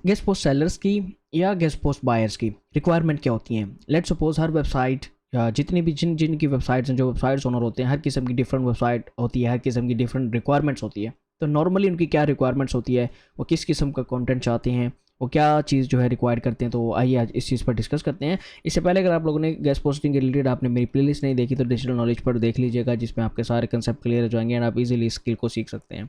Guest post sellers की या guest post buyers की रिक्वायरमेंट क्या होती हैं। लेट्स सपोज हर वेबसाइट या जितनी भी जिनकी वेबसाइट्स हैं, जो वेबसाइट्स ओनर होते हैं, हर किस्म की डिफरेंट वेबसाइट होती है, हर किस्म की डिफरेंट रिक्वायरमेंट्स होती है। तो नॉर्मली उनकी क्या रिक्वायरमेंट्स होती है, वो किस किस्म का कंटेंट चाहते हैं, वो क्या चीज़ जो है रिक्वायर करते हैं। तो आइए आज इस चीज़ पर डिस्कस करते हैं। इससे पहले अगर आप लोगों ने गेस्ट पोस्टिंग के रिलेटेड आपने मेरी प्लेलिस्ट नहीं देखी तो डिजिटल नॉलेज पर देख लीजिएगा, जिसमें आपके सारे कंसेप्ट क्लियर हो जाएंगे एंड आप इजीली स्किल को सीख सकते हैं।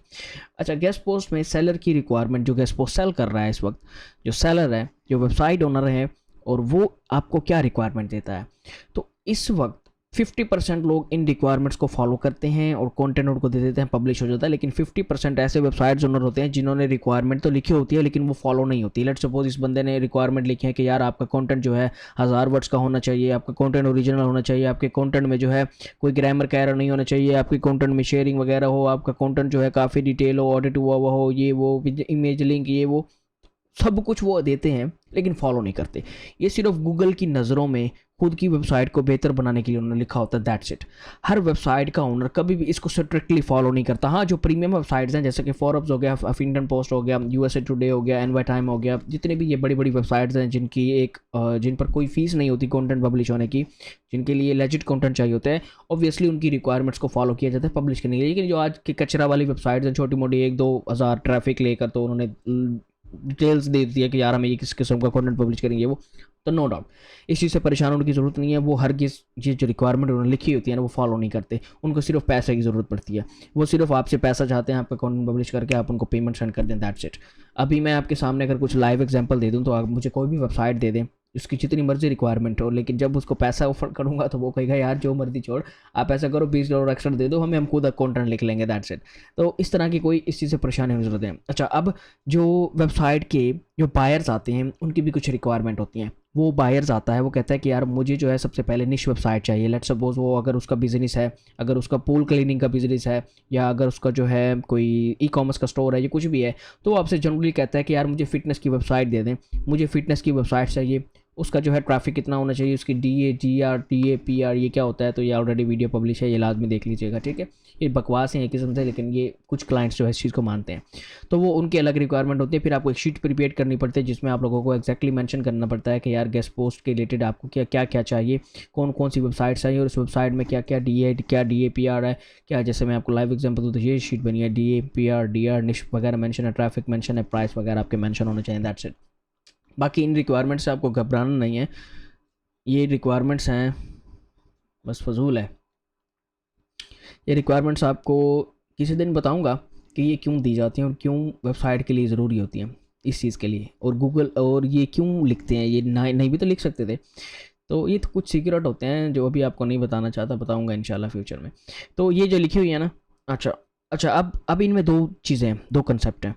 अच्छा, गेस्ट पोस्ट में सेलर की रिक्वायरमेंट, जो गेस्ट पोस्ट सेल कर रहा है इस वक्त, जो सेलर है, जो वेबसाइट ओनर है, और वो आपको क्या रिक्वायरमेंट देता है। तो इस वक्त 50% लोग इन रिक्वायरमेंट्स को फॉलो करते हैं और कंटेंट उनको दे देते हैं, पब्लिश हो जाता है। लेकिन 50% ऐसे वेबसाइट्स ओनर होते हैं जिन्होंने रिक्वायरमेंट तो लिखी होती है लेकिन वो फॉलो नहीं होती। लेट्स सपोज इस बंदे ने रिक्वायरमेंट लिखी है कि यार आपका कंटेंट जो है 1000 वर्ड्स का होना चाहिए, आपका कंटेंट ओरिजिनल होना चाहिए, आपके कंटेंट में जो है कोई ग्रामर का एरर नहीं होना चाहिए, आपके कंटेंट में शेयरिंग वगैरह हो, आपका कंटेंट जो है काफ़ी डिटेल हो, ऑडिट हुआ हुआ हो, ये वो इमेज लिंक, ये वो सब कुछ वो देते हैं लेकिन फॉलो नहीं करते। ये सिर्फ गूगल की नज़रों में खुद की वेबसाइट को बेहतर बनाने के लिए उन्होंने लिखा होता है, दैट्स इट। हर वेबसाइट का ओनर कभी भी इसको स्ट्रिक्टली फॉलो नहीं करता। हाँ, जो प्रीमियम वेबसाइट्स हैं जैसे कि फॉरब्स हो गया, हफिंगटन पोस्ट हो गया, यूएसए टुडे हो गया, एनवाई टाइम हो गया, जितने भी ये बड़ी बड़ी वेबसाइट्स हैं जिन पर कोई फीस नहीं होती कंटेंट पब्लिश होने की, जिनके लिए लेजिट कंटेंट चाहिए होता है, ऑब्वियसली उनकी रिक्वायरमेंट्स को फॉलो किया जाता है पब्लिश करने के लिए। लेकिन जो आज की कचरा वाली वेबसाइट्स हैं, छोटी मोटी 1-2 हज़ार ट्रैफिक लेकर, तो उन्होंने डिटेल्स दे दी है कि यार हमें ये किस किस्म का कंटेंट पब्लिश करेंगे वो, तो नो डाउट इस चीज़ से परेशान होने की ज़रूरत नहीं है। वो हर किस चीज़ जो रिक्वायरमेंट उन्होंने लिखी होती है ना, वो फॉलो नहीं करते। उनको सिर्फ पैसे की ज़रूरत पड़ती है, वो सिर्फ आपसे पैसा चाहते हैं, आपका कंटेंट पब्लिश करके आप उनको पेमेंट सेंड कर दें, दैट्स इट। अभी मैं आपके सामने अगर कुछ लाइव एग्जांपल दे दूं तो आप मुझे कोई भी वेबसाइट दे दें, उसकी जितनी मर्जी रिक्वायरमेंट हो, लेकिन जब उसको पैसा ऑफर करूंगा तो वो कहेगा यार जो मर्जी छोड़, आप ऐसा करो $20 एक्स्ट्रा दे दो हमें, हम खुद कंटेंट लिख लेंगे, दैट्स इट। तो इस तरह की कोई इस चीज़ से परेशानी होने की जरूरत है। अच्छा, अब जो वेबसाइट के जो बायर्स आते हैं उनकी भी कुछ रिक्वायरमेंट होती हैं। वो बायर्स आता है, वो कहता है कि यार मुझे जो है सबसे पहले निश वेबसाइट चाहिए। लेट्स सपोज वो अगर उसका बिजनेस है, अगर उसका पूल क्लीनिंग का बिजनेस है, या अगर उसका जो है कोई ई कॉमर्स का स्टोर है, ये कुछ भी है, तो वो आपसे जनरली कहता है कि यार मुझे फिटनेस की वेबसाइट दे दें, मुझे फिटनेस की वेबसाइट चाहिए। उसका जो है ट्रैफिक कितना होना चाहिए, उसकी DAR ये क्या होता है, तो ये ऑलरेडी वीडियो पब्लिश है, ये लाजमी देख लीजिएगा, ठीक है। ये बकवास है एक किस्म से, लेकिन ये कुछ क्लाइंट्स जो है इस चीज़ को मानते हैं। तो वो उनकी अलग रिक्वायरमेंट होती है। फिर आपको एक शीट प्रिपेयर करनी पड़ती है जिसमें आप लोगों को एक्जैक्टली मेंशन करना पड़ता है कि यार गेस्ट पोस्ट के रिलेटेड आपको क्या क्या क्या चाहिए, कौन कौन सी वेबसाइट चाहिए, और उस वेबसाइट में क्या क्या DAPR है क्या। जैसे मैं आपको लाइव एग्जाम्पल दूँ तो ये शीट बनी है, DAPR निश वगैरह मेंशन है, ट्रैफिक मेंशन है, प्राइस वगैरह आपके मेंशन होने चाहिए, दैट्स इट। बाकी इन रिक्वायरमेंट्स से आपको घबराना नहीं है, ये रिक्वायरमेंट्स हैं बस फजूल है। ये रिक्वायरमेंट्स आपको किसी दिन बताऊंगा कि ये क्यों दी जाती हैं और क्यों वेबसाइट के लिए ज़रूरी होती हैं इस चीज़ के लिए, और गूगल और ये क्यों लिखते हैं, ये नहीं भी तो लिख सकते थे। तो ये तो कुछ सीक्रेट होते हैं जो अभी आपको नहीं बताना चाहता, बताऊंगा इंशाल्लाह फ्यूचर में। तो ये जो लिखी हुई है ना, अच्छा अब इनमें दो चीज़ें हैं, दो कंसेप्ट हैं।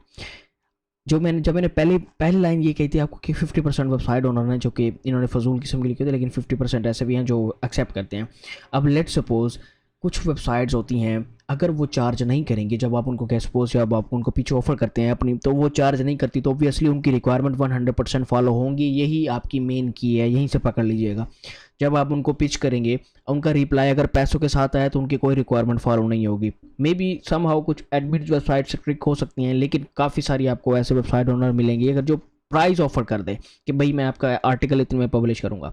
जब मैंने पहली लाइन ये कही थी आपको कि 50% वेबसाइट ओनर हैं जो कि इन्होंने फजूल किस्म की लिखी थी, लेकिन 50% ऐसे भी हैं जो एक्सेप्ट करते हैं। अब लेट सपोज कुछ वेबसाइट्स होती हैं, अगर वो चार्ज नहीं करेंगे, जब आप उनको गेस्ट पोस्ट या आप उनको पीछे ऑफर करते हैं अपनी, तो वो चार्ज नहीं करती, तो ऑब्वियसली उनकी रिक्वायरमेंट 100% फॉलो होंगी। यही आपकी मेन की है, यहीं से पकड़ लीजिएगा। जब आप उनको पिच करेंगे, उनका रिप्लाई अगर पैसों के साथ आया तो उनकी कोई रिक्वायरमेंट फॉलो नहीं होगी। मे बी समहाउ कुछ एडमिट वेबसाइट से ट्रिक हो सकती हैं, लेकिन काफ़ी सारी आपको ऐसे वेबसाइट ओनर मिलेंगे अगर जो प्राइस ऑफर कर दे कि भाई मैं आपका आर्टिकल इतने में पब्लिश करूंगा।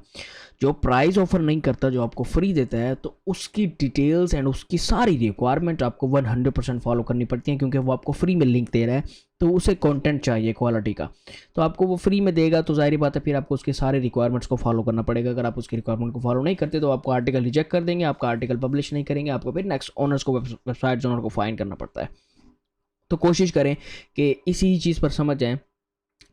जो प्राइस ऑफर नहीं करता, जो आपको फ्री देता है, तो उसकी डिटेल्स एंड उसकी सारी रिक्वायरमेंट आपको 100% फॉलो करनी पड़ती है, क्योंकि वो आपको फ्री में लिंक दे रहा है, तो उसे कंटेंट चाहिए क्वालिटी का, तो आपको वो फ्री में देगा, तो जाहिर बात है फिर आपको उसके सारे रिक्वायरमेंट्स को फॉलो करना पड़ेगा। अगर आप उसकी रिक्वायरमेंट को फॉलो नहीं करते तो आपको आर्टिकल रिजेक्ट कर देंगे, आपका आर्टिकल पब्लिश नहीं करेंगे, आपको फिर नेक्स्ट ओनर्स को, वेबसाइट ओनर को फाइन करना पड़ता है। तो कोशिश करें कि इसी चीज़ पर समझ जाएं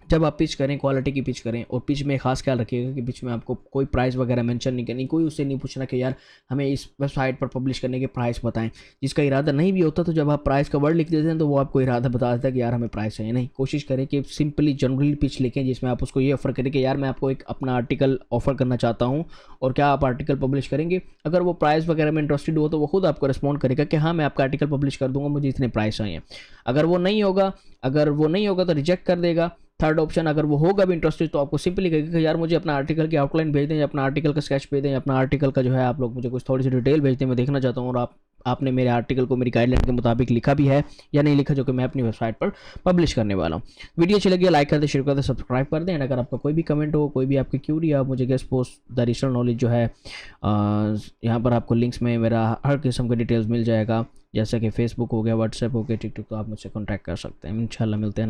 जब आप पिच करें, क्वालिटी की पिच करें। और पिच में खास ख्याल रखिएगा कि पिच में आपको कोई प्राइस वगैरह मेंशन नहीं करनी, कोई उससे नहीं पूछना कि यार हमें इस वेबसाइट पर पब्लिश करने के प्राइस बताएं। जिसका इरादा नहीं भी होता तो जब आप प्राइस का वर्ड लिख देते हैं तो वो आपको इरादा बता देता है कि यार हमें प्राइस चाहिए। नहीं, कोशिश करें कि सिंपली जनरली पिच लिखें जिसमें आप उसको ये ऑफर करें कि यार मैं आपको एक अपना आर्टिकल ऑफर करना चाहता हूँ और क्या आप आर्टिकल पब्लिश करेंगे। अगर वो प्राइस वगैरह में इंटरेस्टेड हो तो वो खुद आपको रिस्पॉन्ड करेगा कि हाँ मैं आपका आर्टिकल पब्लिश कर दूंगा, मुझे इतने प्राइस चाहिए। अगर वो नहीं होगा तो रिजेक्ट कर देगा। थर्ड ऑप्शन, अगर वो होगा भी इंटरेस्टेड तो आपको सिंपली कहेगा कि यार मुझे अपना आर्टिकल की आउटलाइन भेज दें, या अपना आर्टिकल का स्केच भेज दें, या अपना आर्टिकल का जो है आप लोग मुझे कुछ थोड़ी सी डिटेल भेज दें, मैं देखना चाहता हूँ और आप आपने मेरे आर्टिकल को मेरी गाइडलाइन के मुताबिक लिखा भी है या नहीं लिखा, जो कि मैं अपनी वेबसाइट पर पब्लिश करने वाला हूँ। वीडियो अच्छी लगी लाइक कर दें, शेयर कर दें, सब्सक्राइब कर दें। एंड अगर आपका कोई भी कमेंट हो, कोई भी आपकी क्यूरी, आप मुझे guest post the additional knowledge जो है यहाँ पर आपको लिंक्स में मेरा हर किस्म का डिटेल्स मिल जाएगा, जैसे कि फेसबुक हो गया, व्हाट्सएप हो गया, टिकटॉक, तो आप मुझसे कॉन्टैक्ट कर सकते हैं। इंशाल्लाह मिलते हैं।